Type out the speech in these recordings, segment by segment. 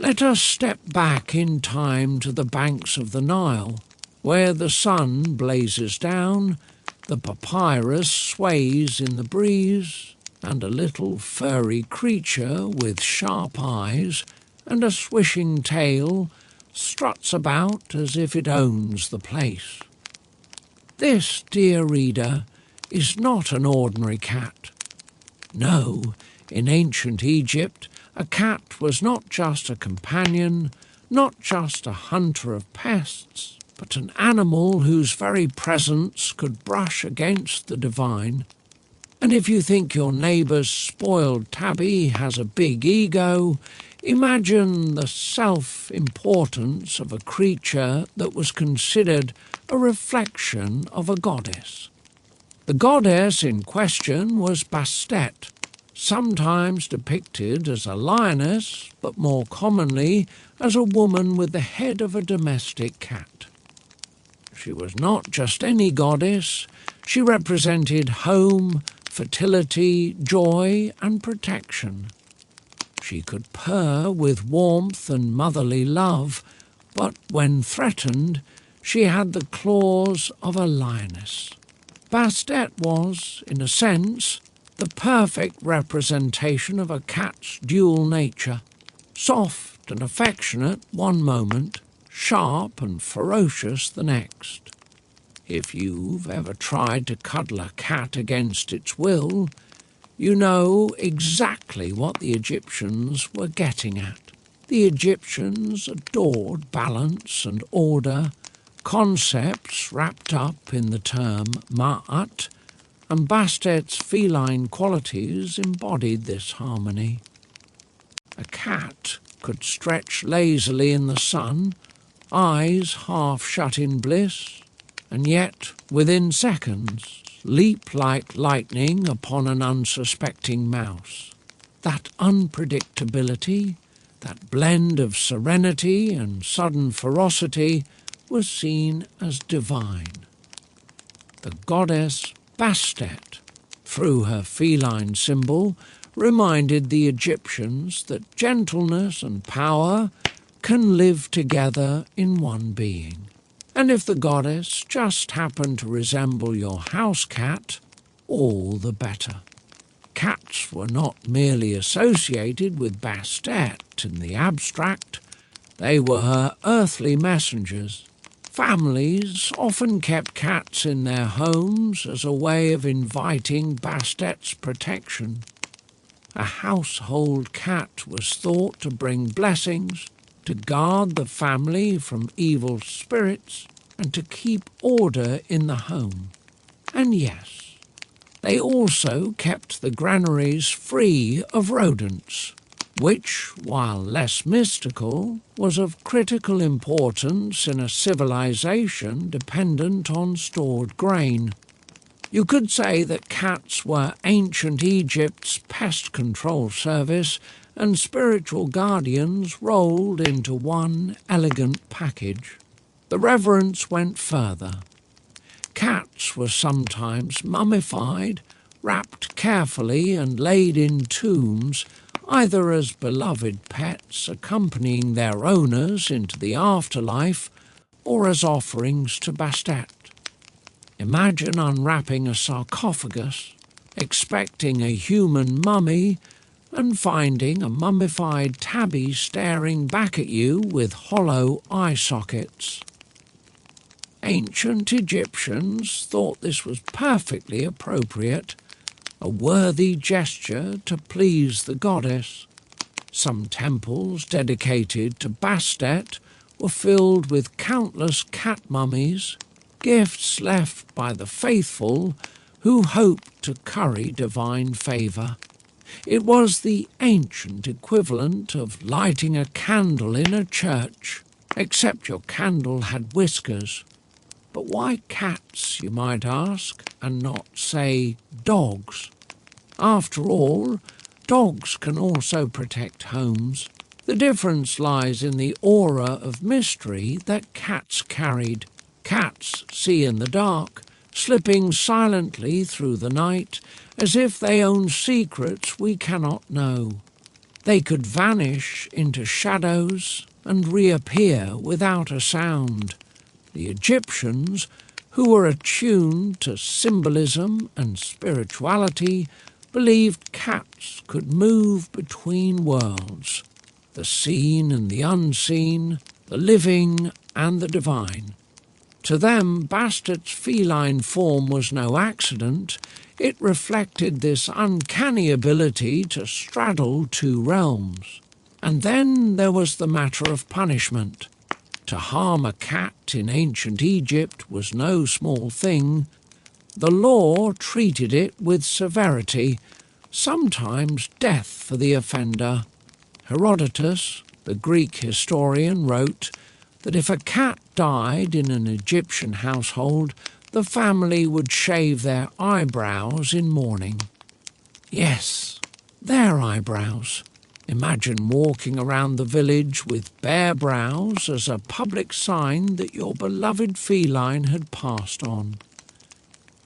Let us step back in time to the banks of the Nile, where the sun blazes down, the papyrus sways in the breeze, and a little furry creature with sharp eyes and a swishing tail struts about as if it owns the place. This, dear reader, is not an ordinary cat. No, in ancient Egypt, a cat was not just a companion, not just a hunter of pests, but an animal whose very presence could brush against the divine. And if you think your neighbour's spoiled tabby has a big ego, imagine the self-importance of a creature that was considered a reflection of a goddess. The goddess in question was Bastet, sometimes depicted as a lioness, but more commonly as a woman with the head of a domestic cat. She was not just any goddess, she represented home, fertility, joy and protection. She could purr with warmth and motherly love, but when threatened, she had the claws of a lioness. Bastet was, in a sense, the perfect representation of a cat's dual nature, soft and affectionate one moment, sharp and ferocious the next. If you've ever tried to cuddle a cat against its will, you know exactly what the Egyptians were getting at. The Egyptians adored balance and order, concepts wrapped up in the term ma'at, and Bastet's feline qualities embodied this harmony. A cat could stretch lazily in the sun, eyes half shut in bliss, and yet, within seconds, leap like lightning upon an unsuspecting mouse. That unpredictability, that blend of serenity and sudden ferocity was seen as divine. The goddess Bastet, through her feline symbol, reminded the Egyptians that gentleness and power can live together in one being. And if the goddess just happened to resemble your house cat, all the better. Cats were not merely associated with Bastet in the abstract, they were her earthly messengers. Families often kept cats in their homes as a way of inviting Bastet's protection. A household cat was thought to bring blessings, to guard the family from evil spirits, and to keep order in the home. And yes, they also kept the granaries free of rodents, which, while less mystical, was of critical importance in a civilization dependent on stored grain. You could say that cats were ancient Egypt's pest control service and spiritual guardians rolled into one elegant package. The reverence went further. Cats were sometimes mummified, wrapped carefully and laid in tombs, either as beloved pets accompanying their owners into the afterlife or as offerings to Bastet. Imagine unwrapping a sarcophagus, expecting a human mummy, and finding a mummified tabby staring back at you with hollow eye sockets. Ancient Egyptians thought this was perfectly appropriate, a worthy gesture to please the goddess. Some temples dedicated to Bastet were filled with countless cat mummies, gifts left by the faithful who hoped to curry divine favour. It was the ancient equivalent of lighting a candle in a church, except your candle had whiskers. But why cats, you might ask, and not, say, dogs? After all, dogs can also protect homes. The difference lies in the aura of mystery that cats carried. Cats see in the dark, slipping silently through the night, as if they own secrets we cannot know. They could vanish into shadows and reappear without a sound. The Egyptians, who were attuned to symbolism and spirituality, believed cats could move between worlds, the seen and the unseen, the living and the divine. To them, Bastet's feline form was no accident. It reflected this uncanny ability to straddle two realms. And then there was the matter of punishment. To harm a cat in ancient Egypt was no small thing. The law treated it with severity, sometimes death for the offender. Herodotus, the Greek historian, wrote that if a cat died in an Egyptian household, the family would shave their eyebrows in mourning. Yes, their eyebrows. Imagine walking around the village with bare brows as a public sign that your beloved feline had passed on.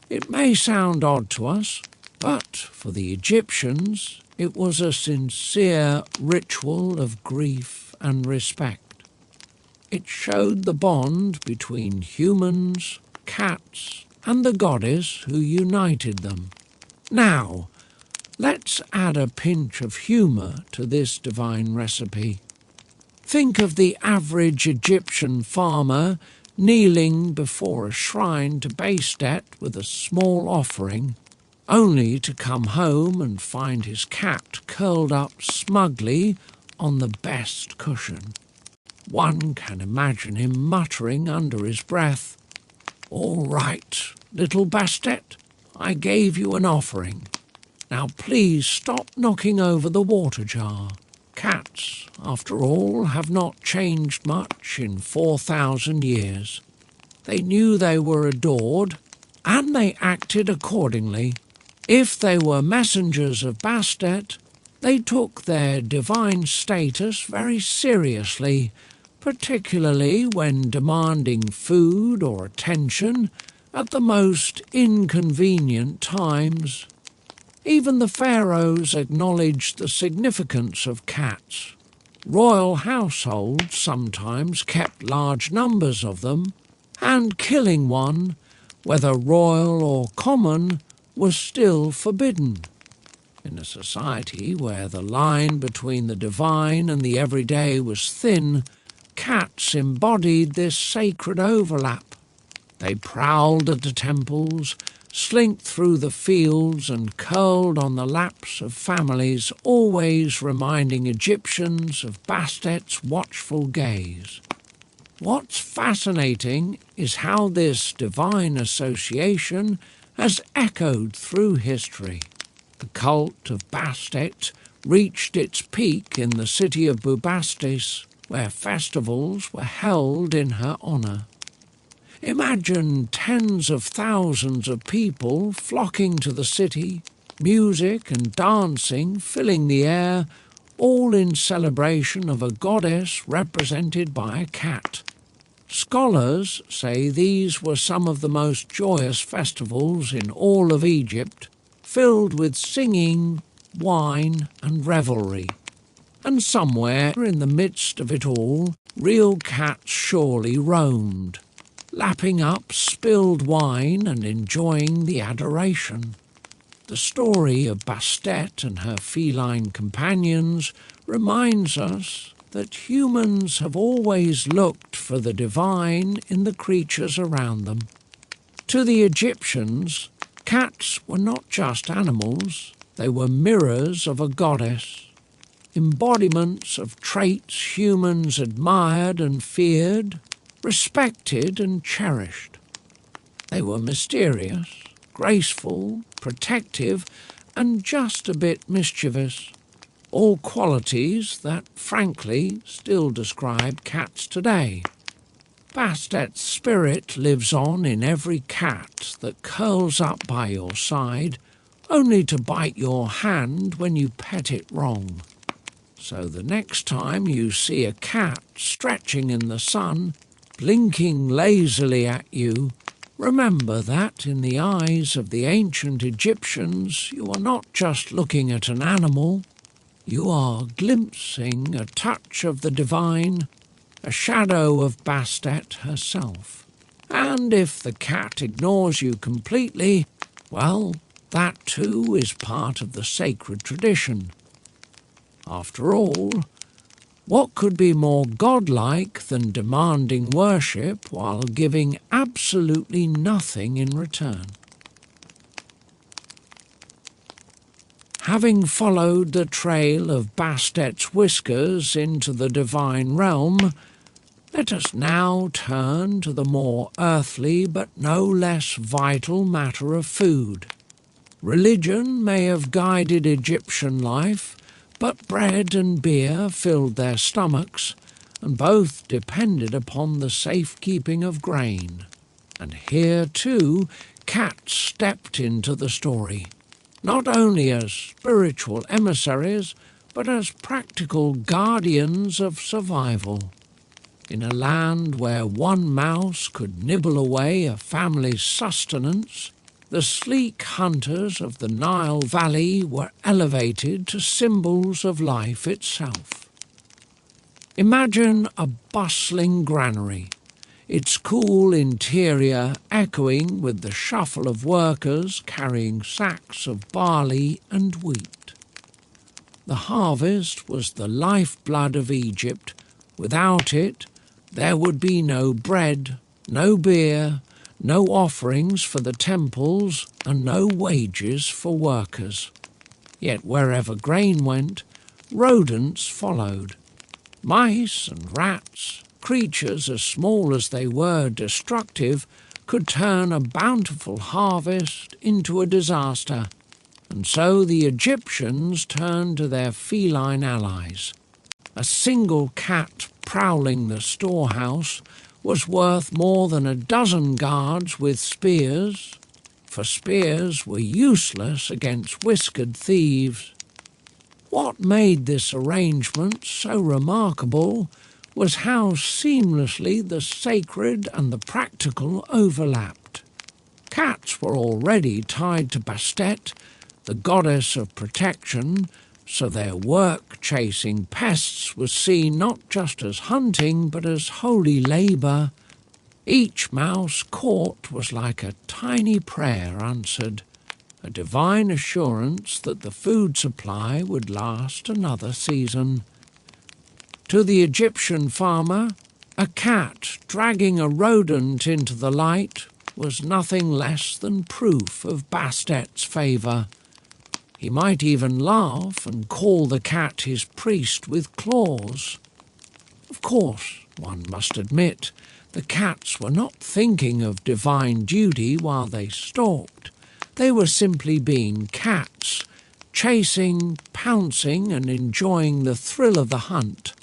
It may sound odd to us, but for the Egyptians it was a sincere ritual of grief and respect. It showed the bond between humans, cats, and the goddess who united them. Now, let's add a pinch of humour to this divine recipe. Think of the average Egyptian farmer kneeling before a shrine to Bastet with a small offering, only to come home and find his cat curled up smugly on the best cushion. One can imagine him muttering under his breath, "All right, little Bastet, I gave you an offering. Now please stop knocking over the water jar." Cats, after all, have not changed much in 4,000 years. They knew they were adored, and they acted accordingly. If they were messengers of Bastet, they took their divine status very seriously, particularly when demanding food or attention at the most inconvenient times. Even the pharaohs acknowledged the significance of cats. Royal households sometimes kept large numbers of them, and killing one, whether royal or common, was still forbidden. In a society where the line between the divine and the everyday was thin, cats embodied this sacred overlap. They prowled at the temples, slinked through the fields and curled on the laps of families, always reminding Egyptians of Bastet's watchful gaze. What's fascinating is how this divine association has echoed through history. The cult of Bastet reached its peak in the city of Bubastis, where festivals were held in her honour. Imagine tens of thousands of people flocking to the city, music and dancing filling the air, all in celebration of a goddess represented by a cat. Scholars say these were some of the most joyous festivals in all of Egypt, filled with singing, wine and revelry. And somewhere in the midst of it all, real cats surely roamed, lapping up spilled wine and enjoying the adoration. The story of Bastet and her feline companions reminds us that humans have always looked for the divine in the creatures around them. To the Egyptians, cats were not just animals, they were mirrors of a goddess, embodiments of traits humans admired and feared, respected and cherished. They were mysterious, graceful, protective, and just a bit mischievous, all qualities that, frankly, still describe cats today. Bastet's spirit lives on in every cat that curls up by your side, only to bite your hand when you pet it wrong. So the next time you see a cat stretching in the sun, blinking lazily at you, remember that in the eyes of the ancient Egyptians you are not just looking at an animal, you are glimpsing a touch of the divine, a shadow of Bastet herself. And if the cat ignores you completely, well, that too is part of the sacred tradition. After all, what could be more godlike than demanding worship while giving absolutely nothing in return? Having followed the trail of Bastet's whiskers into the divine realm, let us now turn to the more earthly but no less vital matter of food. Religion may have guided Egyptian life, but bread and beer filled their stomachs, and both depended upon the safekeeping of grain. And here, too, cats stepped into the story, not only as spiritual emissaries, but as practical guardians of survival. In a land where one mouse could nibble away a family's sustenance, the sleek hunters of the Nile Valley were elevated to symbols of life itself. Imagine a bustling granary, its cool interior echoing with the shuffle of workers carrying sacks of barley and wheat. The harvest was the lifeblood of Egypt. Without it, there would be no bread, no beer, no offerings for the temples, and no wages for workers. Yet wherever grain went, rodents followed. Mice and rats, creatures as small as they were destructive, could turn a bountiful harvest into a disaster, and so the Egyptians turned to their feline allies. A single cat prowling the storehouse was worth more than a dozen guards with spears, for spears were useless against whiskered thieves. What made this arrangement so remarkable was how seamlessly the sacred and the practical overlapped. Cats were already tied to Bastet, the goddess of protection, so their work chasing pests was seen not just as hunting but as holy labour. Each mouse caught was like a tiny prayer answered, a divine assurance that the food supply would last another season. To the Egyptian farmer, a cat dragging a rodent into the light was nothing less than proof of Bastet's favour. He might even laugh and call the cat his priest with claws. Of course, one must admit, the cats were not thinking of divine duty while they stalked. They were simply being cats, chasing, pouncing, and enjoying the thrill of the hunt.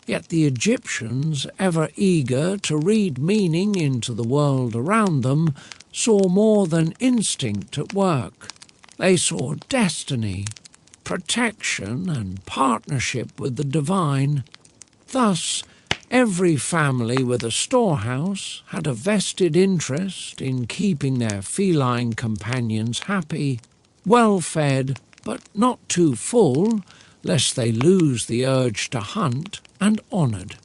Yet the Egyptians, ever eager to read meaning into the world around them, saw more than instinct at work. They saw destiny, protection, and partnership with the divine. Thus, every family with a storehouse had a vested interest in keeping their feline companions happy, well-fed, but not too full, lest they lose the urge to hunt, and honoured.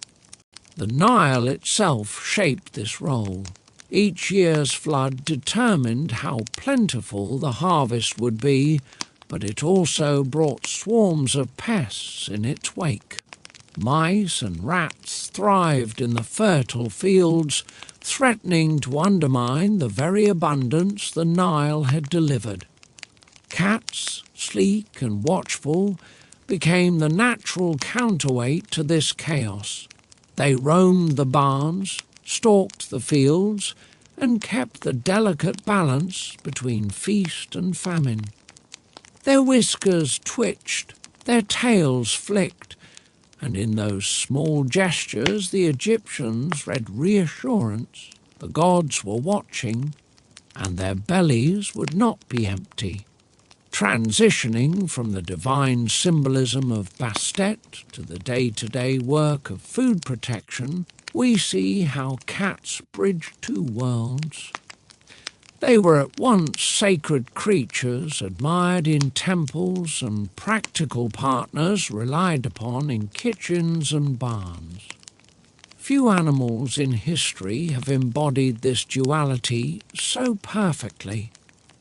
The Nile itself shaped this role. Each year's flood determined how plentiful the harvest would be, but it also brought swarms of pests in its wake. Mice and rats thrived in the fertile fields, threatening to undermine the very abundance the Nile had delivered. Cats, sleek and watchful, became the natural counterweight to this chaos. They roamed the barns, stalked the fields, and kept the delicate balance between feast and famine. Their whiskers twitched, their tails flicked, and in those small gestures the Egyptians read reassurance. The gods were watching, and their bellies would not be empty. Transitioning from the divine symbolism of Bastet to the day-to-day work of food protection, we see how cats bridge two worlds. They were at once sacred creatures admired in temples and practical partners relied upon in kitchens and barns. Few animals in history have embodied this duality so perfectly.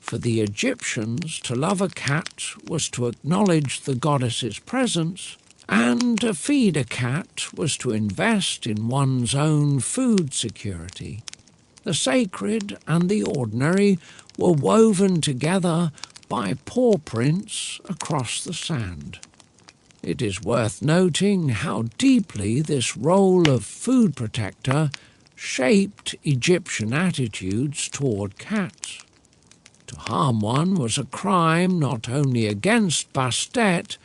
For the Egyptians, to love a cat was to acknowledge the goddess's presence, and to feed a cat was to invest in one's own food security. The sacred and the ordinary were woven together by paw prints across the sand. It is worth noting how deeply this role of food protector shaped Egyptian attitudes toward cats. To harm one was a crime not only against Bastet,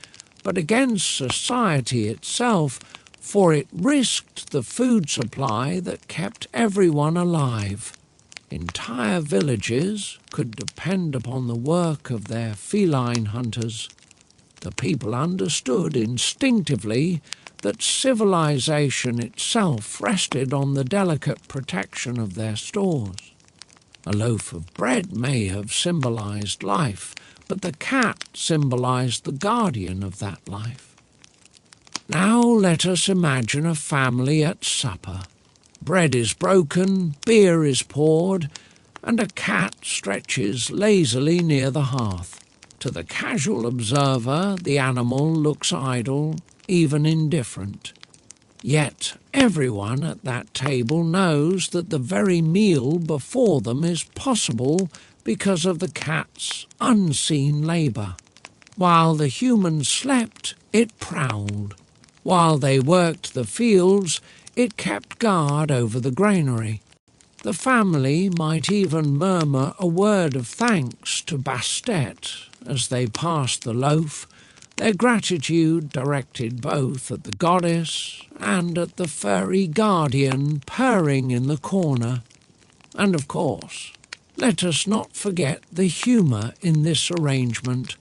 but against society itself, for it risked the food supply that kept everyone alive. Entire villages could depend upon the work of their feline hunters. The people understood instinctively that civilization itself rested on the delicate protection of their stores. A loaf of bread may have symbolized life, but the cat symbolized the guardian of that life. Now let us imagine a family at supper. Bread is broken, beer is poured, and a cat stretches lazily near the hearth. To the casual observer, the animal looks idle, even indifferent. Yet everyone at that table knows that the very meal before them is possible because of the cat's unseen labour. While the humans slept, it prowled. While they worked the fields, it kept guard over the granary. The family might even murmur a word of thanks to Bastet as they passed the loaf, their gratitude directed both at the goddess and at the furry guardian purring in the corner. And of course, let us not forget the humour in this arrangement.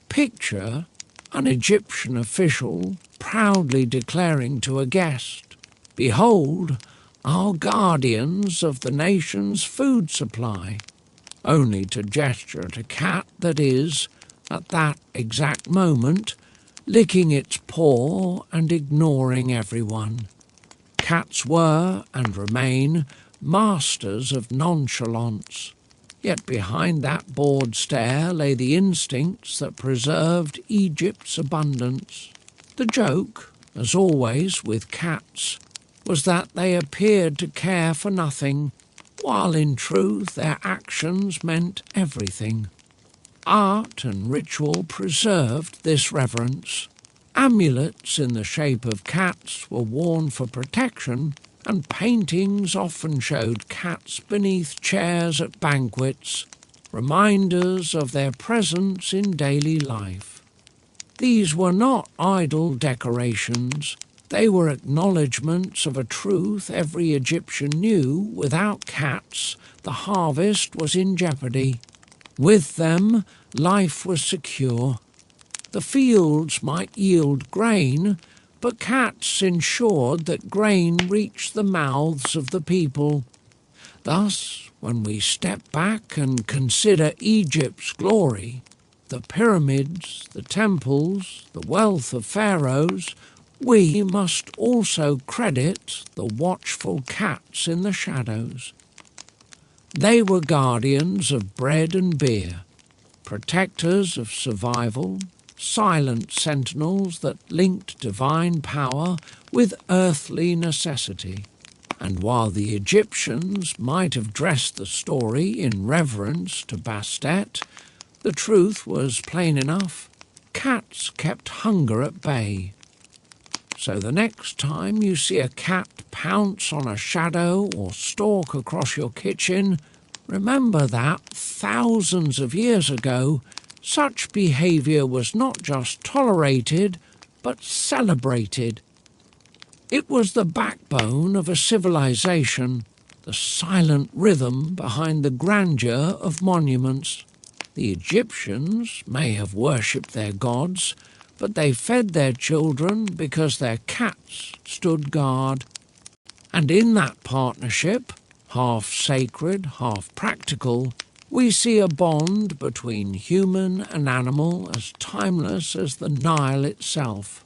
Picture an Egyptian official proudly declaring to a guest, "Behold, our guardians of the nation's food supply," only to gesture at a cat that is, at that exact moment, licking its paw and ignoring everyone. Cats were, and remain, masters of nonchalance. Yet behind that bored stare lay the instincts that preserved Egypt's abundance. The joke, as always with cats, was that they appeared to care for nothing, while in truth their actions meant everything. Art and ritual preserved this reverence. Amulets in the shape of cats were worn for protection, and paintings often showed cats beneath chairs at banquets, reminders of their presence in daily life. These were not idle decorations. They were acknowledgments of a truth every Egyptian knew: without cats, the harvest was in jeopardy. With them, life was secure. The fields might yield grain, but cats ensured that grain reached the mouths of the people. Thus, when we step back and consider Egypt's glory, the pyramids, the temples, the wealth of pharaohs, we must also credit the watchful cats in the shadows. They were guardians of bread and beer, protectors of survival, silent sentinels that linked divine power with earthly necessity. And while the Egyptians might have dressed the story in reverence to Bastet, the truth was plain enough. Cats kept hunger at bay. So the next time you see a cat pounce on a shadow or stalk across your kitchen, remember that thousands of years ago, such behaviour was not just tolerated, but celebrated. It was the backbone of a civilization, the silent rhythm behind the grandeur of monuments. The Egyptians may have worshipped their gods, but they fed their children because their cats stood guard. And in that partnership, half sacred, half practical, We see a bond between human and animal as timeless as the Nile itself.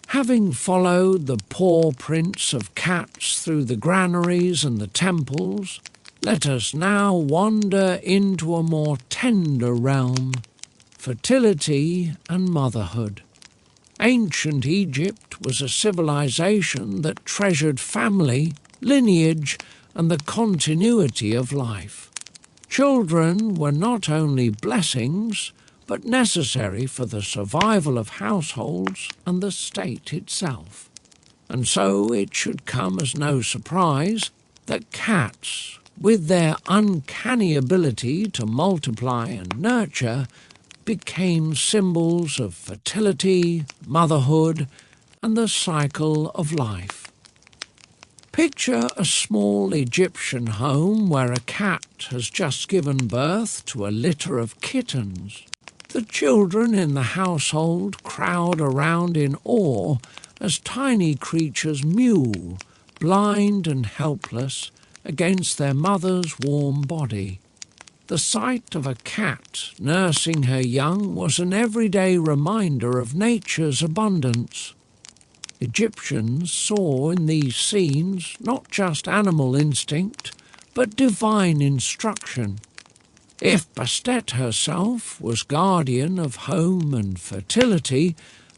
Having followed the paw prints of cats through the granaries and the temples, let us now wander into a more tender realm, fertility and motherhood. Ancient Egypt was a civilization that treasured family, lineage, and the continuity of life. Children were not only blessings, but necessary for the survival of households and the state itself. And so it should come as no surprise that cats, with their uncanny ability to multiply and nurture, became symbols of fertility, motherhood, and the cycle of life. Picture a small Egyptian home where a cat has just given birth to a litter of kittens. The children in the household crowd around in awe as tiny creatures mew, blind and helpless, against their mother's warm body. The sight of a cat nursing her young was an everyday reminder of nature's abundance. Egyptians saw in these scenes not just animal instinct, but divine instruction. If Bastet herself was guardian of home and fertility,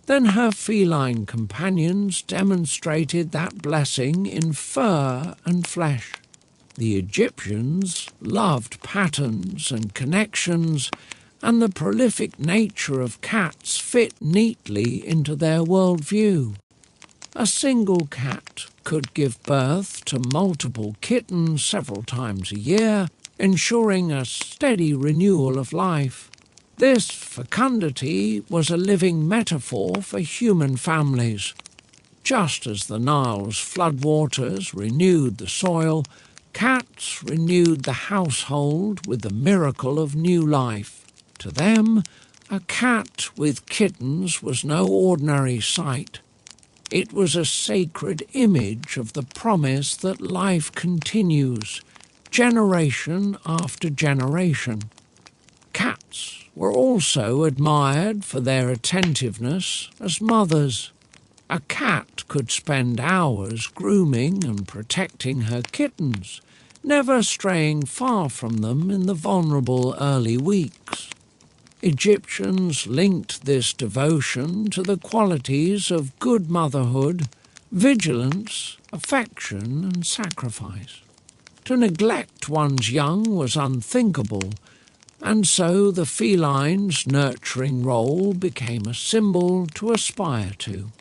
then her feline companions demonstrated that blessing in fur and flesh. The Egyptians loved patterns and connections, and the prolific nature of cats fit neatly into their worldview. A single cat could give birth to multiple kittens several times a year, ensuring a steady renewal of life. This fecundity was a living metaphor for human families. Just as the Nile's floodwaters renewed the soil, cats renewed the household with the miracle of new life. To them, a cat with kittens was no ordinary sight. It was a sacred image of the promise that life continues, generation after generation. Cats were also admired for their attentiveness as mothers. A cat could spend hours grooming and protecting her kittens, never straying far from them in the vulnerable early weeks. Egyptians linked this devotion to the qualities of good motherhood, vigilance, affection, and sacrifice. To neglect one's young was unthinkable, and so the feline's nurturing role became a symbol to aspire to.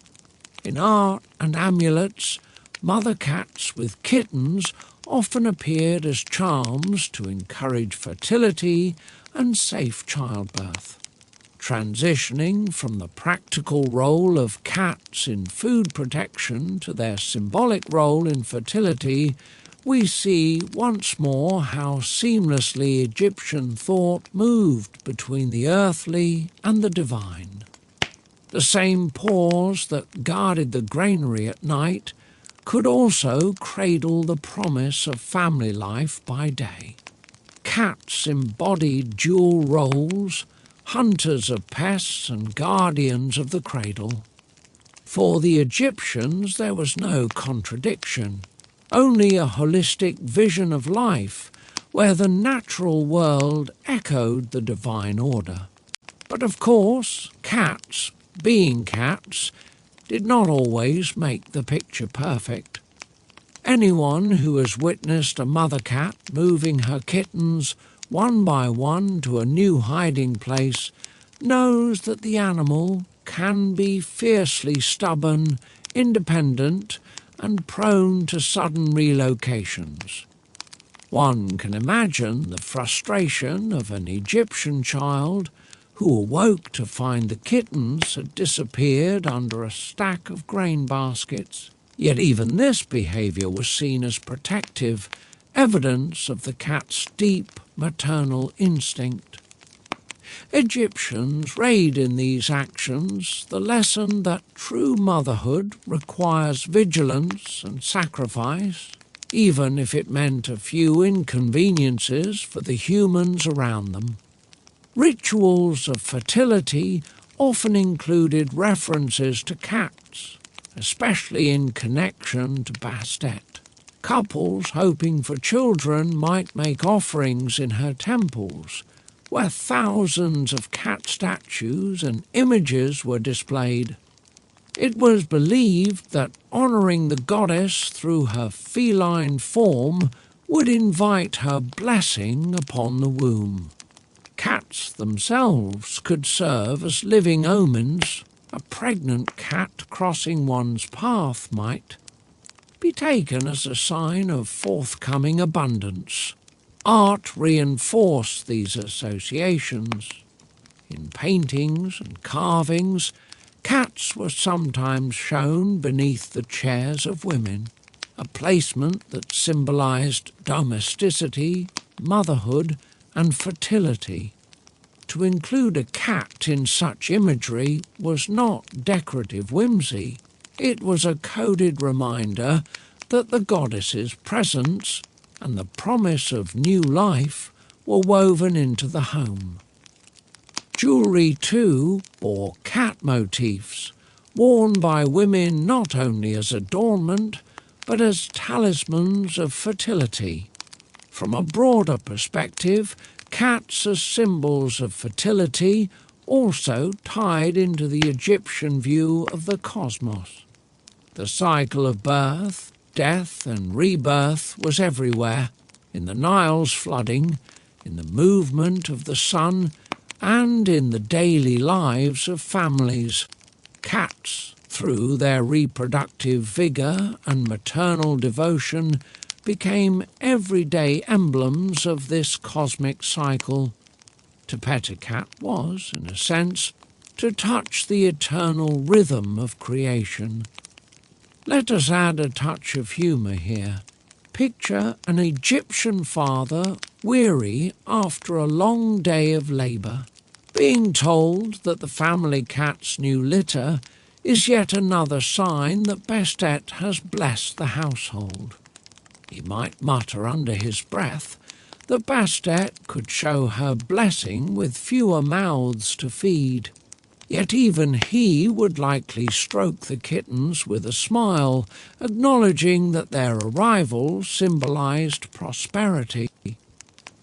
In art and amulets, mother cats with kittens often appeared as charms to encourage fertility and safe childbirth. Transitioning from the practical role of cats in food protection to their symbolic role in fertility, we see once more how seamlessly Egyptian thought moved between the earthly and the divine. The same paws that guarded the granary at night could also cradle the promise of family life by day. Cats embodied dual roles, hunters of pests and guardians of the cradle. For the Egyptians there was no contradiction, only a holistic vision of life where the natural world echoed the divine order. But of course, cats, being cats, did not always make the picture perfect. Anyone who has witnessed a mother cat moving her kittens one by one to a new hiding place knows that the animal can be fiercely stubborn, independent, and prone to sudden relocations. One can imagine the frustration of an Egyptian child who awoke to find the kittens had disappeared under a stack of grain baskets. Yet even this behaviour was seen as protective, evidence of the cat's deep maternal instinct. Egyptians read in these actions the lesson that true motherhood requires vigilance and sacrifice, even if it meant a few inconveniences for the humans around them. Rituals of fertility often included references to cats, especially in connection to Bastet. Couples hoping for children might make offerings in her temples, where thousands of cat statues and images were displayed. It was believed that honouring the goddess through her feline form would invite her blessing upon the womb. Cats themselves could serve as living omens. A pregnant cat crossing one's path might be taken as a sign of forthcoming abundance. Art reinforced these associations. In paintings and carvings, cats were sometimes shown beneath the chairs of women, a placement that symbolized domesticity, motherhood, and fertility. To include a cat in such imagery was not decorative whimsy. It was a coded reminder that the goddess's presence and the promise of new life were woven into the home. Jewellery, too, bore cat motifs, worn by women not only as adornment, but as talismans of fertility. From a broader perspective, cats as symbols of fertility also tied into the Egyptian view of the cosmos. The cycle of birth, death and rebirth was everywhere, in the Nile's flooding, in the movement of the sun, and in the daily lives of families. Cats, through their reproductive vigour and maternal devotion, became everyday emblems of this cosmic cycle. To pet a cat was, in a sense, to touch the eternal rhythm of creation. Let us add a touch of humour here. Picture an Egyptian father weary after a long day of labour, being told that the family cat's new litter is yet another sign that Bastet has blessed the household. He might mutter under his breath that Bastet could show her blessing with fewer mouths to feed. Yet even he would likely stroke the kittens with a smile, acknowledging that their arrival symbolized prosperity.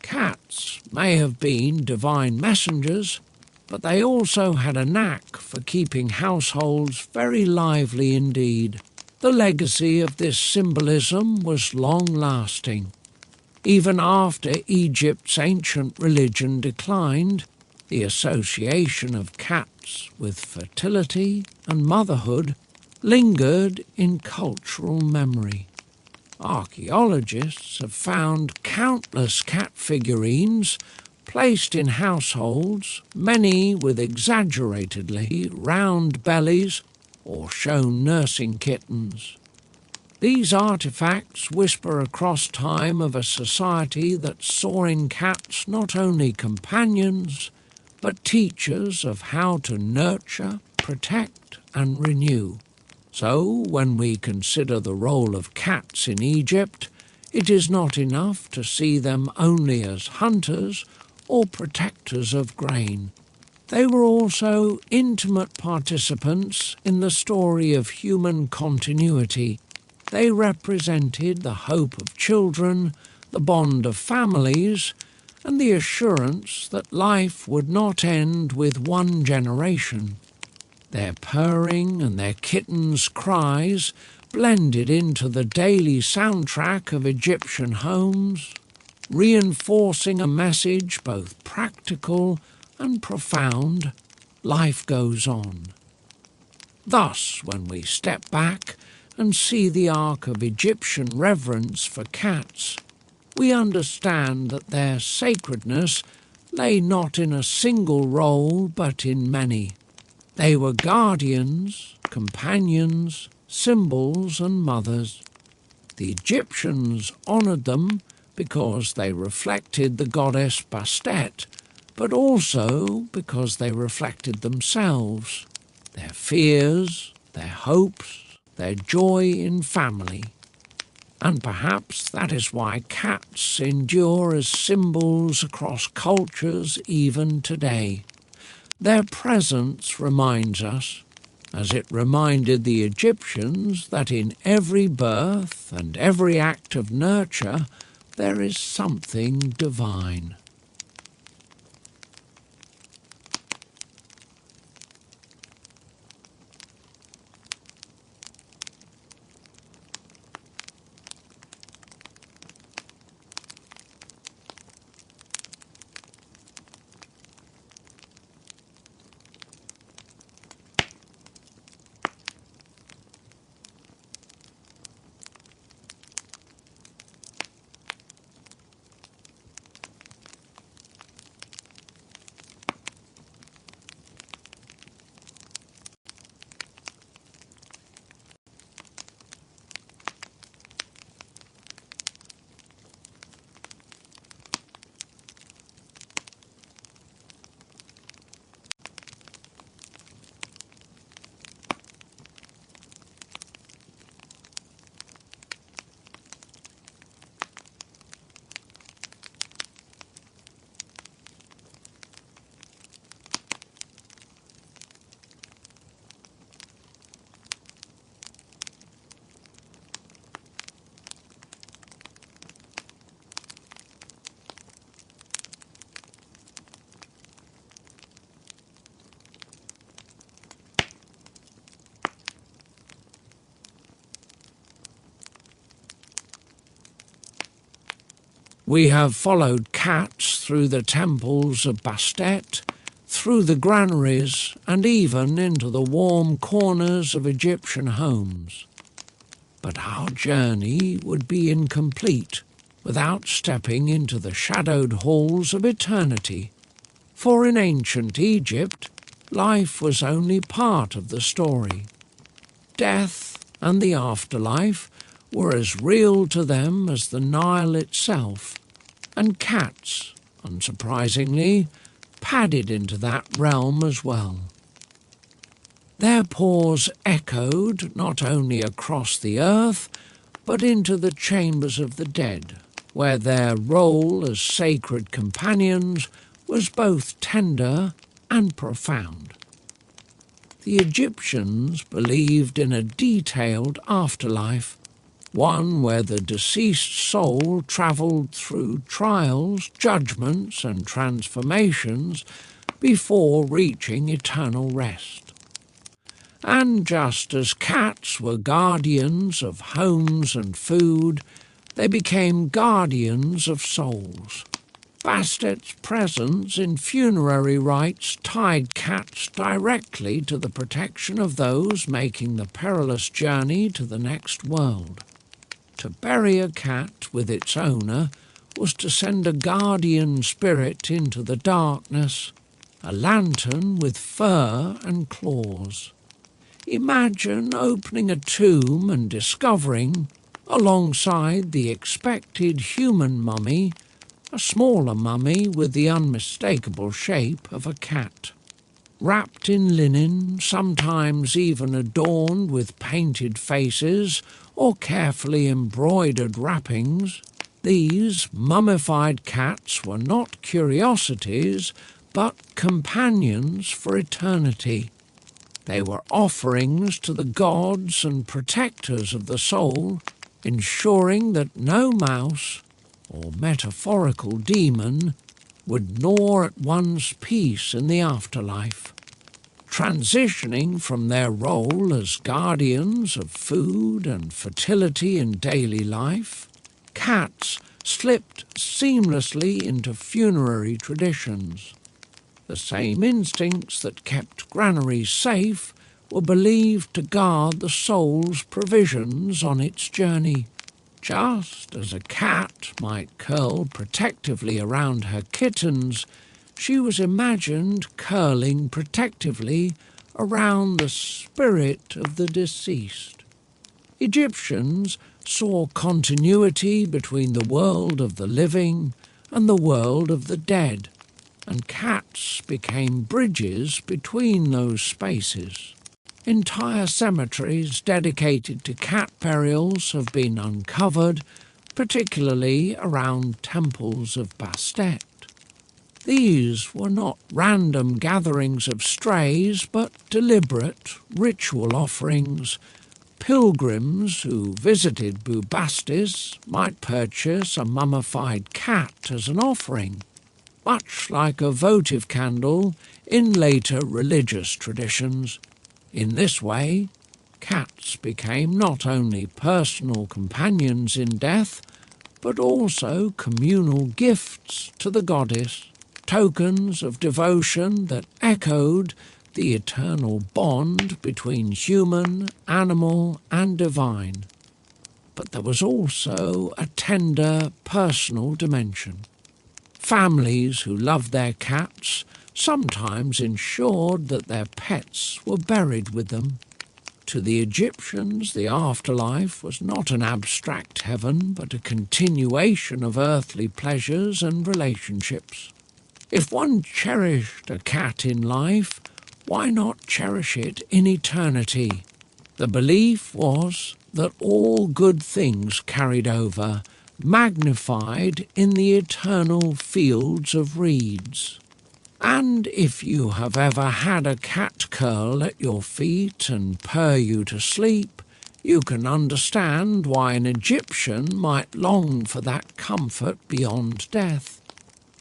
Cats may have been divine messengers, but they also had a knack for keeping households very lively indeed. The legacy of this symbolism was long-lasting. Even after Egypt's ancient religion declined, the association of cats with fertility and motherhood lingered in cultural memory. Archaeologists have found countless cat figurines placed in households, many with exaggeratedly round bellies or shown nursing kittens. These artifacts whisper across time of a society that saw in cats not only companions, but teachers of how to nurture, protect, and renew. So, when we consider the role of cats in Egypt, it is not enough to see them only as hunters or protectors of grain. They were also intimate participants in the story of human continuity. They represented the hope of children, the bond of families, and the assurance that life would not end with one generation. Their purring and their kittens' cries blended into the daily soundtrack of Egyptian homes, reinforcing a message both practical and profound: life goes on. Thus, when we step back and see the arc of Egyptian reverence for cats, we understand that their sacredness lay not in a single role but in many. They were guardians, companions, symbols and mothers. The Egyptians honoured them because they reflected the goddess Bastet, but also because they reflected themselves, their fears, their hopes, their joy in family. And perhaps that is why cats endure as symbols across cultures even today. Their presence reminds us, as it reminded the Egyptians, that in every birth and every act of nurture there is something divine. We have followed cats through the temples of Bastet, through the granaries, and even into the warm corners of Egyptian homes. But our journey would be incomplete without stepping into the shadowed halls of eternity. For in ancient Egypt, life was only part of the story. Death and the afterlife were as real to them as the Nile itself, and cats, unsurprisingly, padded into that realm as well. Their paws echoed not only across the earth, but into the chambers of the dead, where their role as sacred companions was both tender and profound. The Egyptians believed in a detailed afterlife, one where the deceased soul travelled through trials, judgments and transformations before reaching eternal rest. And just as cats were guardians of homes and food, they became guardians of souls. Bastet's presence in funerary rites tied cats directly to the protection of those making the perilous journey to the next world. To bury a cat with its owner was to send a guardian spirit into the darkness, a lantern with fur and claws. Imagine opening a tomb and discovering, alongside the expected human mummy, a smaller mummy with the unmistakable shape of a cat. Wrapped in linen, sometimes even adorned with painted faces or carefully embroidered wrappings, these mummified cats were not curiosities, but companions for eternity. They were offerings to the gods and protectors of the soul, ensuring that no mouse or metaphorical demon would gnaw at one's peace in the afterlife. Transitioning from their role as guardians of food and fertility in daily life, cats slipped seamlessly into funerary traditions. The same instincts that kept granaries safe were believed to guard the soul's provisions on its journey. Just as a cat might curl protectively around her kittens, she was imagined curling protectively around the spirit of the deceased. Egyptians saw continuity between the world of the living and the world of the dead, and cats became bridges between those spaces. Entire cemeteries dedicated to cat burials have been uncovered, particularly around temples of Bastet. These were not random gatherings of strays, but deliberate ritual offerings. Pilgrims who visited Bastet might purchase a mummified cat as an offering, much like a votive candle in later religious traditions. In this way, cats became not only personal companions in death, but also communal gifts to the goddess, tokens of devotion that echoed the eternal bond between human, animal, and divine. But there was also a tender personal dimension. Families who loved their cats sometimes ensured that their pets were buried with them. To the Egyptians, the afterlife was not an abstract heaven, but a continuation of earthly pleasures and relationships. If one cherished a cat in life, why not cherish it in eternity? The belief was that all good things carried over, magnified in the eternal fields of reeds. And if you have ever had a cat curl at your feet and purr you to sleep, you can understand why an Egyptian might long for that comfort beyond death.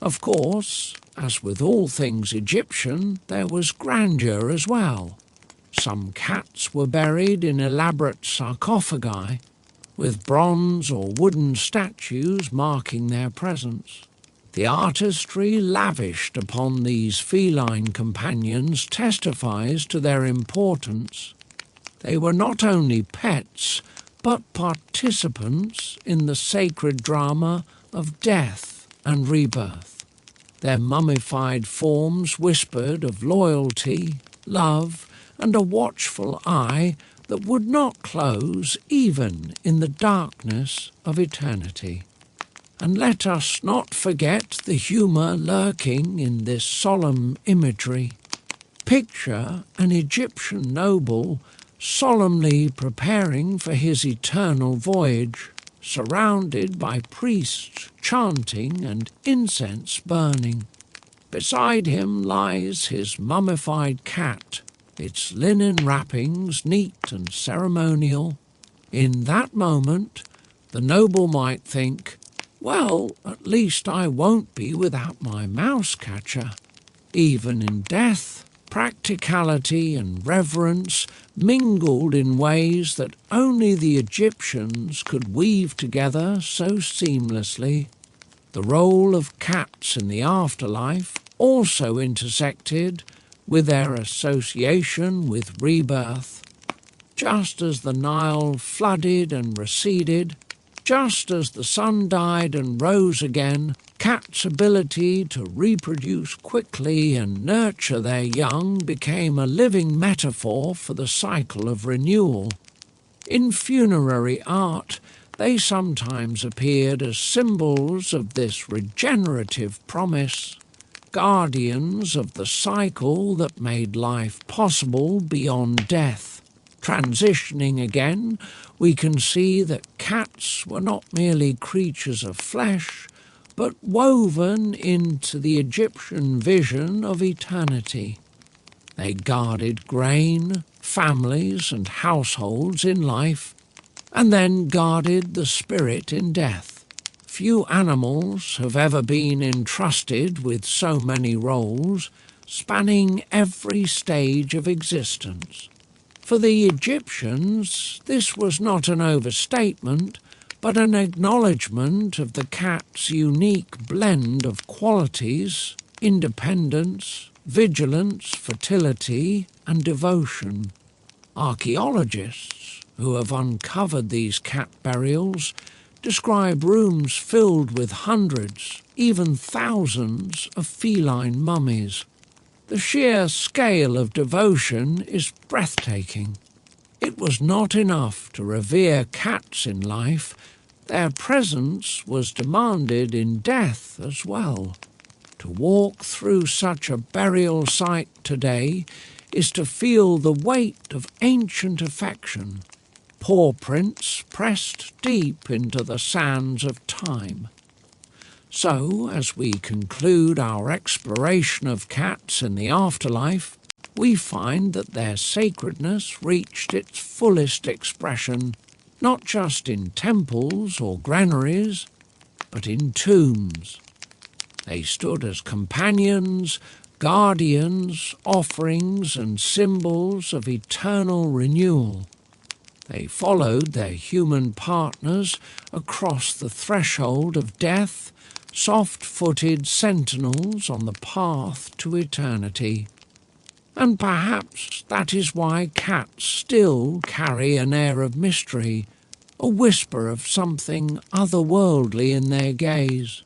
Of course, as with all things Egyptian, there was grandeur as well. Some cats were buried in elaborate sarcophagi, with bronze or wooden statues marking their presence. The artistry lavished upon these feline companions testifies to their importance. They were not only pets, but participants in the sacred drama of death and rebirth. Their mummified forms whispered of loyalty, love, and a watchful eye that would not close even in the darkness of eternity. And let us not forget the humour lurking in this solemn imagery. Picture an Egyptian noble solemnly preparing for his eternal voyage, surrounded by priests chanting and incense burning. Beside him lies his mummified cat, its linen wrappings neat and ceremonial. In that moment, the noble might think, well, at least I won't be without my mouse catcher. Even in death, practicality and reverence mingled in ways that only the Egyptians could weave together so seamlessly. The role of cats in the afterlife also intersected with their association with rebirth. Just as the Nile flooded and receded, just as the sun died and rose again, cats' ability to reproduce quickly and nurture their young became a living metaphor for the cycle of renewal. In funerary art, they sometimes appeared as symbols of this regenerative promise, guardians of the cycle that made life possible beyond death. Transitioning again, we can see that cats were not merely creatures of flesh, but woven into the Egyptian vision of eternity. They guarded grain, families, and households in life, and then guarded the spirit in death. Few animals have ever been entrusted with so many roles, spanning every stage of existence. For the Egyptians, this was not an overstatement, but an acknowledgement of the cat's unique blend of qualities: independence, vigilance, fertility, and devotion. Archaeologists who have uncovered these cat burials describe rooms filled with hundreds, even thousands of feline mummies. The sheer scale of devotion is breathtaking. It was not enough to revere cats in life, their presence was demanded in death as well. To walk through such a burial site today is to feel the weight of ancient affection, paw prints pressed deep into the sands of time. So, as we conclude our exploration of cats in the afterlife, we find that their sacredness reached its fullest expression not just in temples or granaries, but in tombs. They stood as companions, guardians, offerings and symbols of eternal renewal. They followed their human partners across the threshold of death, soft-footed sentinels on the path to eternity. And perhaps that is why cats still carry an air of mystery, a whisper of something otherworldly in their gaze.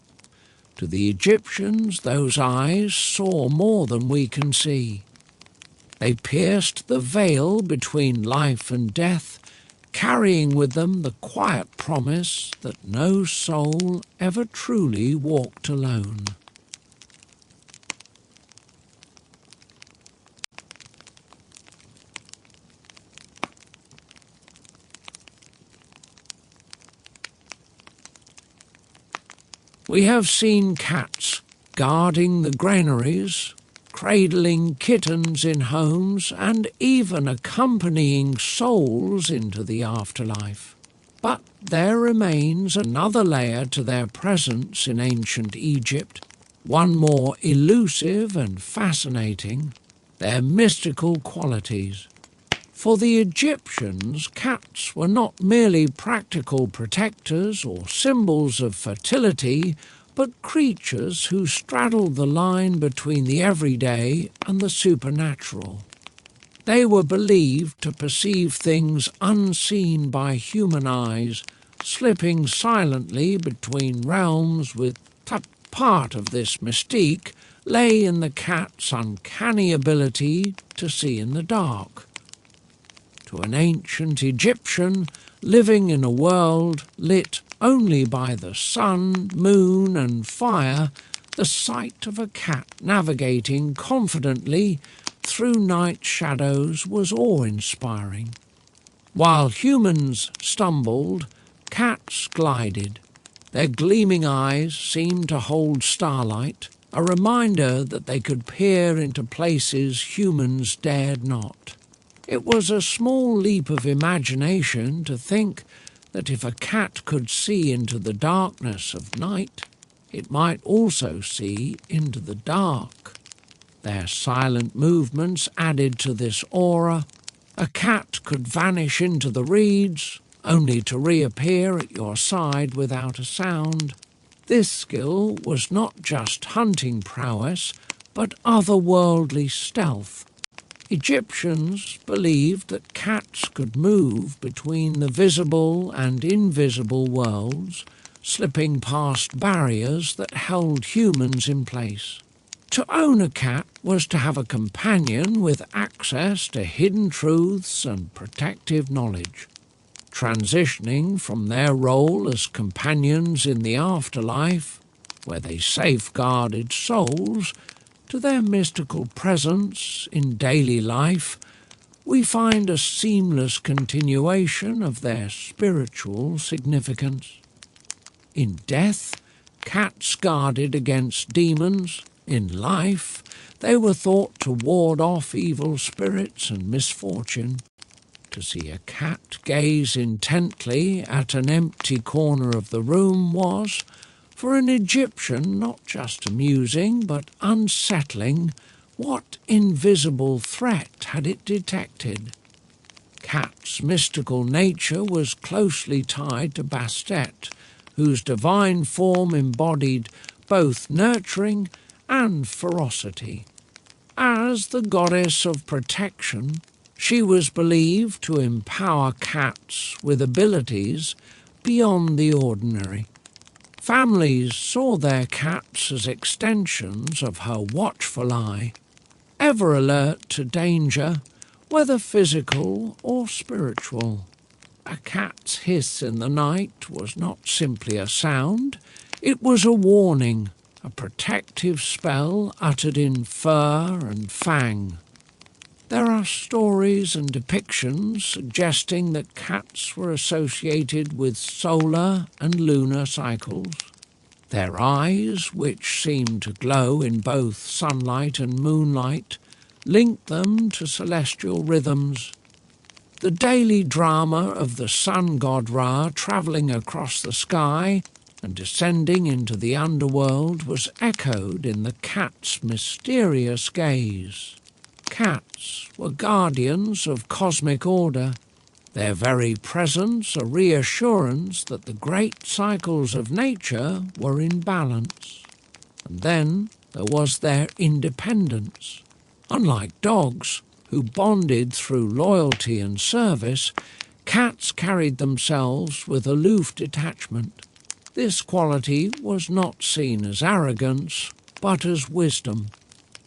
To the Egyptians, those eyes saw more than we can see. They pierced the veil between life and death, carrying with them the quiet promise that no soul ever truly walked alone. We have seen cats guarding the granaries, cradling kittens in homes, and even accompanying souls into the afterlife. But there remains another layer to their presence in ancient Egypt, one more elusive and fascinating: their mystical qualities. For the Egyptians, cats were not merely practical protectors or symbols of fertility, but creatures who straddled the line between the everyday and the supernatural. They were believed to perceive things unseen by human eyes, slipping silently between realms. With part of this mystique lay in the cat's uncanny ability to see in the dark. To an ancient Egyptian living in a world lit only by the sun, moon and fire, the sight of a cat navigating confidently through night shadows was awe-inspiring. While humans stumbled, cats glided. Their gleaming eyes seemed to hold starlight, a reminder that they could peer into places humans dared not. It was a small leap of imagination to think that if a cat could see into the darkness of night, it might also see into the dark. Their silent movements added to this aura. A cat could vanish into the reeds, only to reappear at your side without a sound. This skill was not just hunting prowess, but otherworldly stealth. Egyptians believed that cats could move between the visible and invisible worlds, slipping past barriers that held humans in place. To own a cat was to have a companion with access to hidden truths and protective knowledge. Transitioning from their role as companions in the afterlife, where they safeguarded souls, to their mystical presence in daily life, we find a seamless continuation of their spiritual significance. In death, cats guarded against demons. In life, they were thought to ward off evil spirits and misfortune. To see a cat gaze intently at an empty corner of the room was, for an Egyptian, not just amusing but unsettling. What invisible threat had it detected? Cat's mystical nature was closely tied to Bastet, whose divine form embodied both nurturing and ferocity. As the goddess of protection, she was believed to empower cats with abilities beyond the ordinary. Families saw their cats as extensions of her watchful eye, ever alert to danger, whether physical or spiritual. A cat's hiss in the night was not simply a sound, it was a warning, a protective spell uttered in fur and fang. There are stories and depictions suggesting that cats were associated with solar and lunar cycles. Their eyes, which seemed to glow in both sunlight and moonlight, linked them to celestial rhythms. The daily drama of the sun god Ra travelling across the sky and descending into the underworld was echoed in the cat's mysterious gaze. Cats were guardians of cosmic order, their very presence a reassurance that the great cycles of nature were in balance. And then there was their independence. Unlike dogs, who bonded through loyalty and service, cats carried themselves with aloof detachment. This quality was not seen as arrogance, but as wisdom.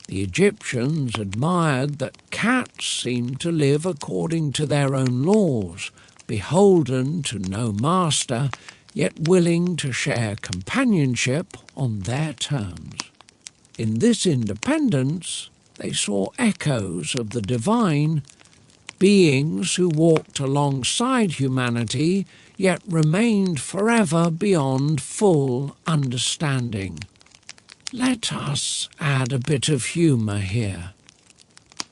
The Egyptians admired that cats seemed to live according to their own laws, beholden to no master, yet willing to share companionship on their terms. In this independence, they saw echoes of the divine, beings who walked alongside humanity, yet remained forever beyond full understanding. Let us add a bit of humour here.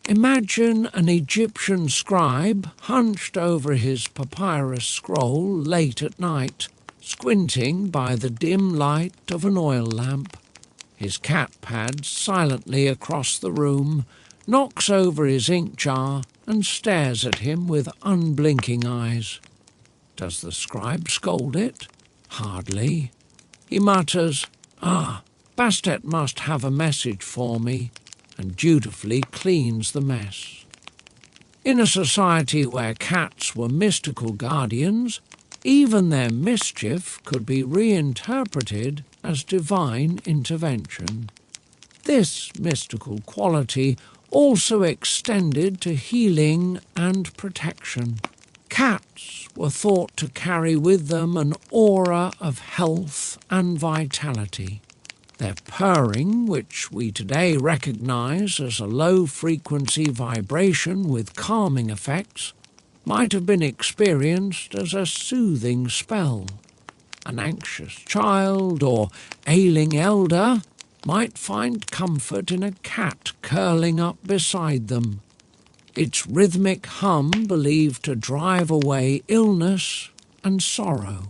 Imagine an Egyptian scribe hunched over his papyrus scroll late at night, squinting by the dim light of an oil lamp. His cat pads silently across the room, knocks over his ink jar and stares at him with unblinking eyes. Does the scribe scold it? Hardly. He mutters, Bastet must have a message for me," and dutifully cleans the mess. In a society where cats were mystical guardians, even their mischief could be reinterpreted as divine intervention. This mystical quality also extended to healing and protection. Cats were thought to carry with them an aura of health and vitality. Their purring, which we today recognize as a low-frequency vibration with calming effects, might have been experienced as a soothing spell. An anxious child or ailing elder might find comfort in a cat curling up beside them, its rhythmic hum believed to drive away illness and sorrow.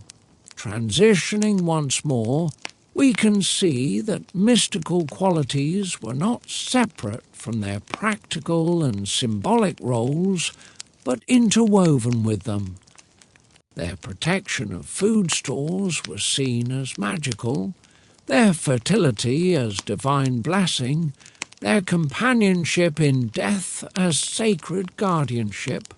Transitioning once more, we can see that mystical qualities were not separate from their practical and symbolic roles, but interwoven with them. Their protection of food stores was seen as magical, their fertility as divine blessing, their companionship in death as sacred guardianship.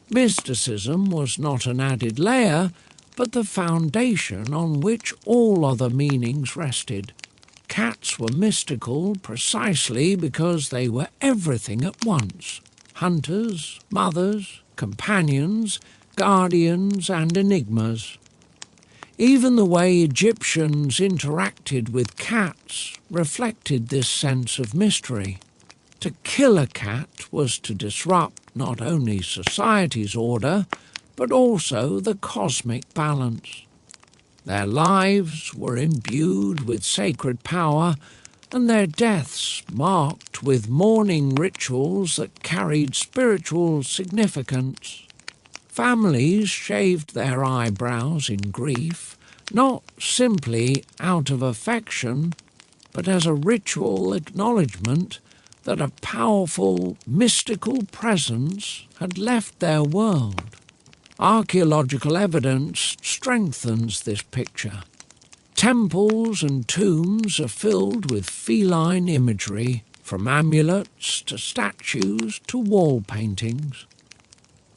Mysticism was not an added layer, but the foundation on which all other meanings rested. Cats were mystical precisely because they were everything at once: hunters, mothers, companions, guardians, and enigmas. Even the way Egyptians interacted with cats reflected this sense of mystery. To kill a cat was to disrupt not only society's order, but also the cosmic balance. Their lives were imbued with sacred power, and their deaths marked with mourning rituals that carried spiritual significance. Families shaved their eyebrows in grief, not simply out of affection, but as a ritual acknowledgement that a powerful, mystical presence had left their world. Archaeological evidence strengthens this picture. Temples and tombs are filled with feline imagery, from amulets to statues to wall paintings.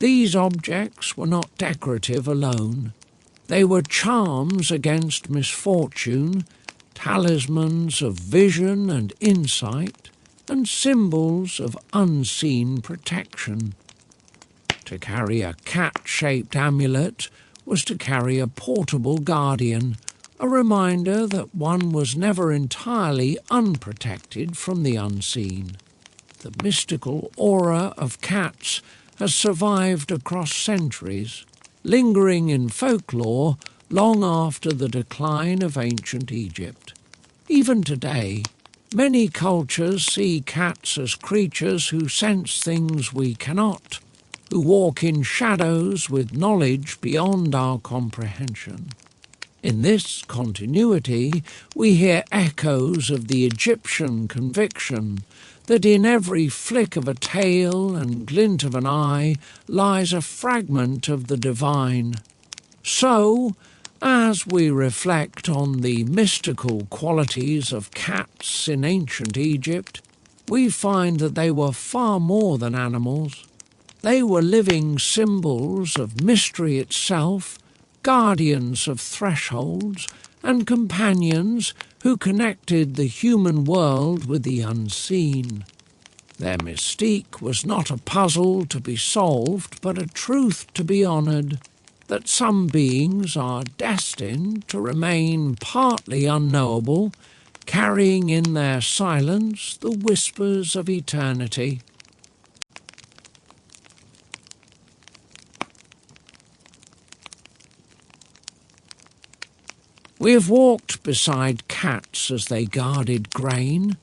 These objects were not decorative alone. They were charms against misfortune, talismans of vision and insight, and symbols of unseen protection. To carry a cat-shaped amulet was to carry a portable guardian, a reminder that one was never entirely unprotected from the unseen. The mystical aura of cats has survived across centuries, lingering in folklore long after the decline of ancient Egypt. Even today, many cultures see cats as creatures who sense things we cannot, who walk in shadows with knowledge beyond our comprehension. In this continuity, we hear echoes of the Egyptian conviction that in every flick of a tail and glint of an eye lies a fragment of the divine. So, as we reflect on the mystical qualities of cats in ancient Egypt, we find that they were far more than animals. They were living symbols of mystery itself, guardians of thresholds, and companions who connected the human world with the unseen. Their mystique was not a puzzle to be solved, but a truth to be honoured, that some beings are destined to remain partly unknowable, carrying in their silence the whispers of eternity. We have walked beside cats as they guarded grain,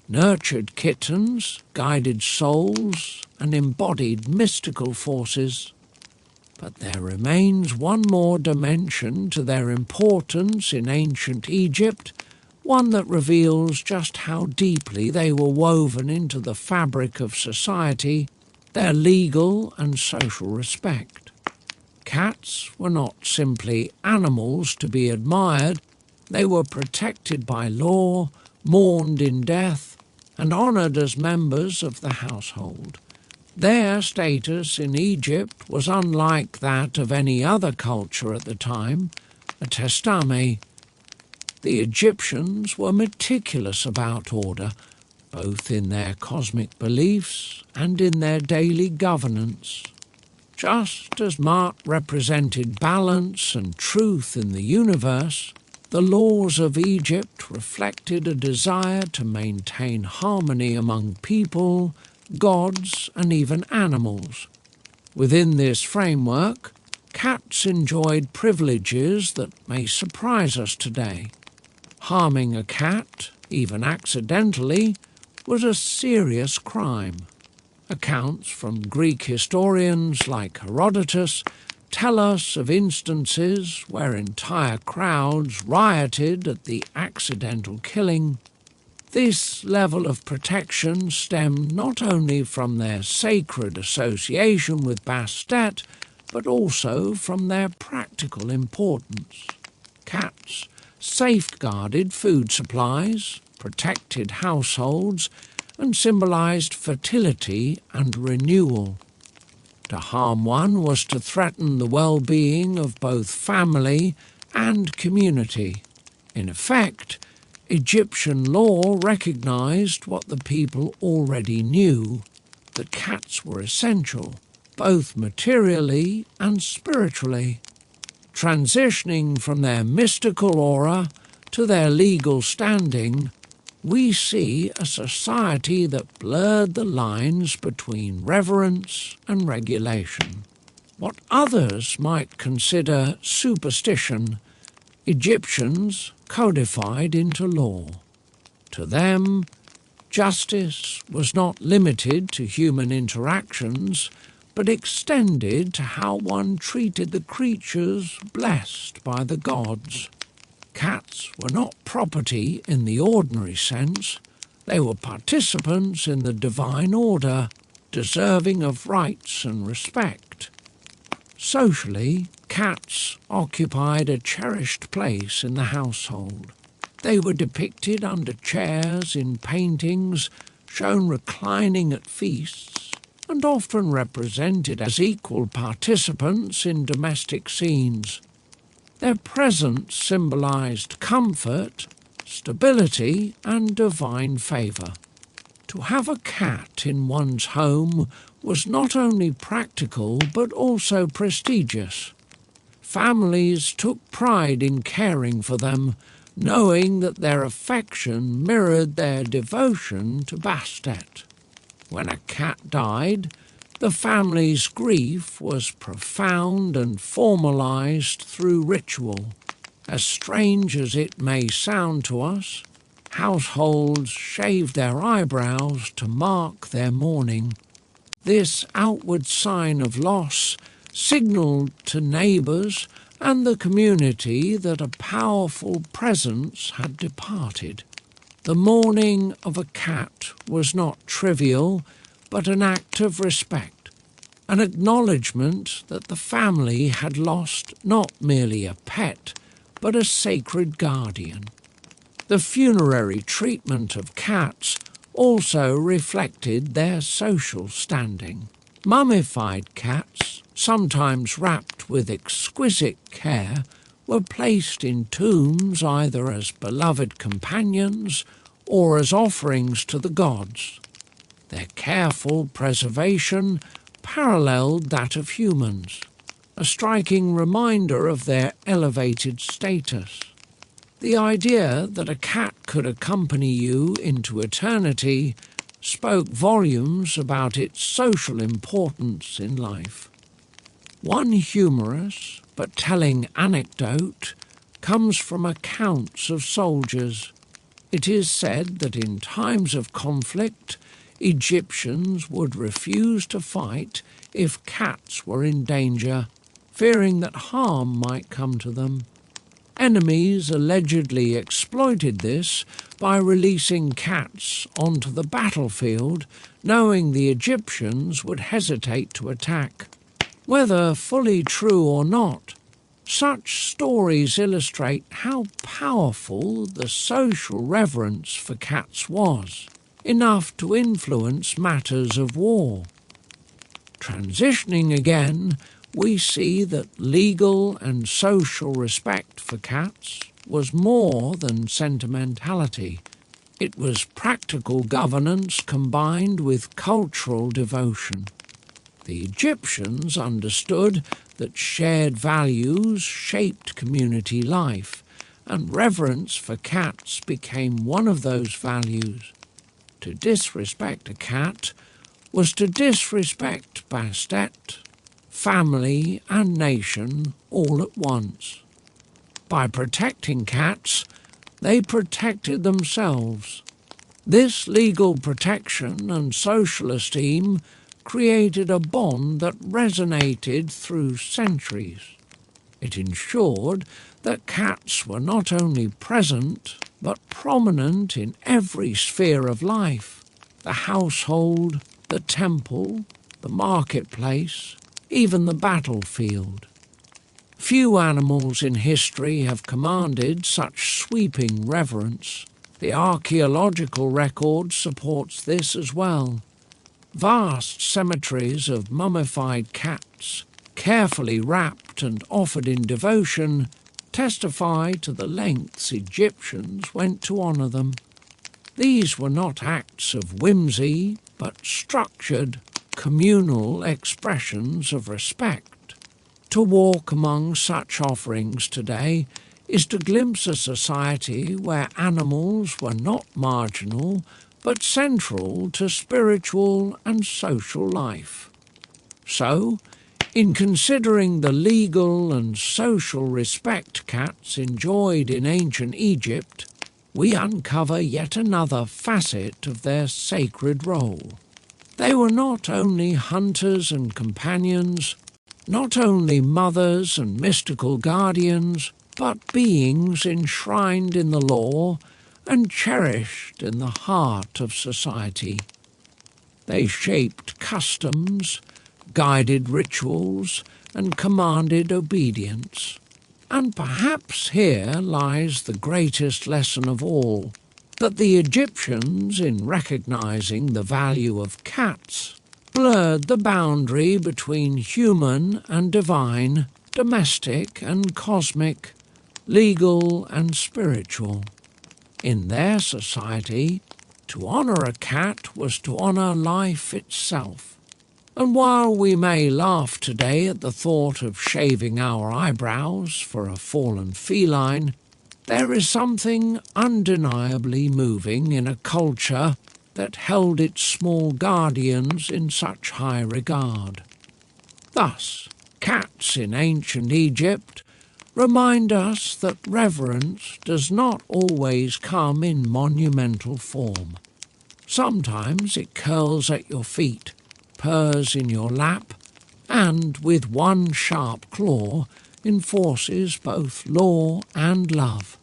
nurtured kittens, guided souls, and embodied mystical forces. But there remains one more dimension to their importance in ancient Egypt, one that reveals just how deeply they were woven into the fabric of society, their legal and social respect. Cats were not simply animals to be admired, they were protected by law, mourned in death, and honoured as members of the household. Their status in Egypt was unlike that of any other culture at the time, a testame. The Egyptians were meticulous about order, both in their cosmic beliefs and in their daily governance. Just as Ma'at represented balance and truth in the universe, the laws of Egypt reflected a desire to maintain harmony among people, gods, and even animals. Within this framework, cats enjoyed privileges that may surprise us today. Harming a cat, even accidentally, was a serious crime. Accounts from Greek historians like Herodotus tell us of instances where entire crowds rioted at the accidental killing. This level of protection stemmed not only from their sacred association with Bastet, but also from their practical importance. Cats safeguarded food supplies, protected households, and symbolized fertility and renewal. To harm one was to threaten the well-being of both family and community. In effect, Egyptian law recognized what the people already knew, that cats were essential, both materially and spiritually. Transitioning from their mystical aura to their legal standing, we see a society that blurred the lines between reverence and regulation. What others might consider superstition, Egyptians codified into law. To them, justice was not limited to human interactions, but extended to how one treated the creatures blessed by the gods. Cats were not property in the ordinary sense. They were participants in the divine order, deserving of rights and respect. Socially, cats occupied a cherished place in the household. They were depicted under chairs in paintings, shown reclining at feasts, and often represented as equal participants in domestic scenes. Their presence symbolized comfort, stability, and divine favor. To have a cat in one's home was not only practical but also prestigious. Families took pride in caring for them, knowing that their affection mirrored their devotion to Bastet. When a cat died, the family's grief was profound and formalized through ritual. As strange as it may sound to us, households shaved their eyebrows to mark their mourning. This outward sign of loss signalled to neighbours and the community that a powerful presence had departed. The mourning of a cat was not trivial, but an act of respect, an acknowledgement that the family had lost not merely a pet, but a sacred guardian. The funerary treatment of cats also reflected their social standing. Mummified cats, sometimes wrapped with exquisite care, were placed in tombs either as beloved companions or as offerings to the gods. Their careful preservation paralleled that of humans, a striking reminder of their elevated status. The idea that a cat could accompany you into eternity spoke volumes about its social importance in life. One humorous but telling anecdote comes from accounts of soldiers. It is said that in times of conflict, Egyptians would refuse to fight if cats were in danger, fearing that harm might come to them. Enemies allegedly exploited this by releasing cats onto the battlefield, knowing the Egyptians would hesitate to attack. Whether fully true or not, such stories illustrate how powerful the social reverence for cats was, enough to influence matters of war. Transitioning again, we see that legal and social respect for cats was more than sentimentality. It was practical governance combined with cultural devotion. The Egyptians understood that shared values shaped community life, and reverence for cats became one of those values. To disrespect a cat was to disrespect Bastet, family and nation all at once. By protecting cats, they protected themselves. This legal protection and social esteem created a bond that resonated through centuries. It ensured that cats were not only present, but prominent in every sphere of life: the household, the temple, the marketplace, even the battlefield. Few animals in history have commanded such sweeping reverence. The archaeological record supports this as well. Vast cemeteries of mummified cats, carefully wrapped and offered in devotion, testify to the lengths Egyptians went to honour them. These were not acts of whimsy, but structured, communal expressions of respect. To walk among such offerings today is to glimpse a society where animals were not marginal, but central to spiritual and social life. So, in considering the legal and social respect cats enjoyed in ancient Egypt, we uncover yet another facet of their sacred role. They were not only hunters and companions, not only mothers and mystical guardians, but beings enshrined in the law and cherished in the heart of society. They shaped customs, guided rituals, and commanded obedience. And perhaps here lies the greatest lesson of all, that the Egyptians, in recognizing the value of cats, blurred the boundary between human and divine, domestic and cosmic, legal and spiritual. In their society, to honour a cat was to honour life itself. And while we may laugh today at the thought of shaving our eyebrows for a fallen feline, there is something undeniably moving in a culture that held its small guardians in such high regard. Thus, cats in ancient Egypt remind us that reverence does not always come in monumental form. Sometimes it curls at your feet, purrs in your lap, and with one sharp claw enforces both law and love.